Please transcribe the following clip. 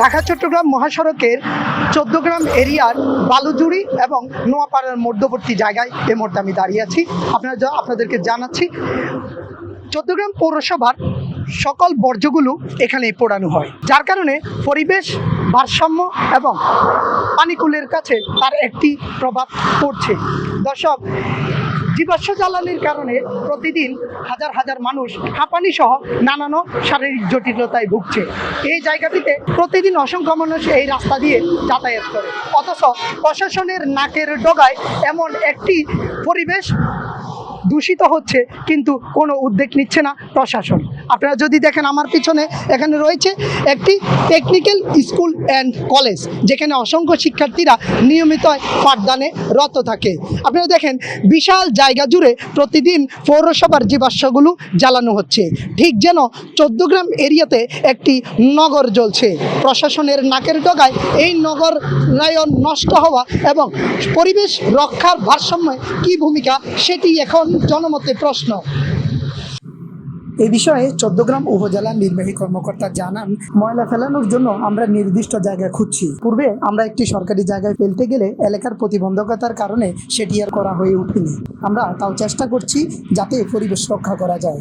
ঢাকা চট্টগ্রাম মহাসড়কের ১৪ গ্রাম এরিয়ার বালুজুড়ি এবং নোয়াপাড়ার মধ্যবর্তী জায়গায় এই মুহূর্তে আমি দাঁড়িয়ে আছি। আপনাদেরকে জানাচ্ছি ১৪ গ্রাম পৌরসভার সকল বর্জ্যগুলো এখানে পোড়ানো হয়, যার কারণে পরিবেশ ভারসাম্য এবং পানিকুলের কাছে তার একটি প্রভাব পড়ছে। দর্শক, জীবাশ্ম জ্বালানির কারণে প্রতিদিন হাজার হাজার মানুষ হাঁপানি সহ নানান শারীরিক জটিলতায় ভুগছে। এই জায়গাটিতে প্রতিদিন অসংখ্য মানুষ এই রাস্তা দিয়ে যাতায়াত করে, অথচ প্রশাসনের নাকের ডগায় এমন একটি পরিবেশ দূষিত হচ্ছে, কিন্তু কোনো উদ্যোগ নিচ্ছে না প্রশাসন। আপনারা যদি দেখেন, আমার পিছনে এখানে রয়েছে একটি টেকনিক্যাল স্কুল অ্যান্ড কলেজ, যেখানে অসংখ্য শিক্ষার্থীরা নিয়মিত পাঠদানে রত থাকে। আপনারা দেখেন, বিশাল জায়গা জুড়ে প্রতিদিন পৌরসভার জীবাশ্মগুলো জ্বালানো হচ্ছে, ঠিক যেন ১৪ গ্রাম এরিয়াতে একটি নগর জ্বলছে। প্রশাসনের নাকের ডগায় এই নগরায়ন নষ্ট হওয়া এবং পরিবেশ রক্ষার ভারসাম্যে কী ভূমিকা, সেটি এখন জনমতে প্রশ্ন। এই বিষয়ে ১৪ গ্রাম উপজেলা নির্বাহী কর্মকর্তা জানান, ময়লা ফেলানোর জন্য আমরা নির্দিষ্ট জায়গায় খুঁজছি। পূর্বে আমরা একটি সরকারি জায়গায় ফেলতে গেলে এলাকার প্রতিবন্ধকতার কারণে সেটি আর করা হয়ে ওঠেনি। আমরা তাও চেষ্টা করছি যাতে পরিবেশ রক্ষা করা যায়।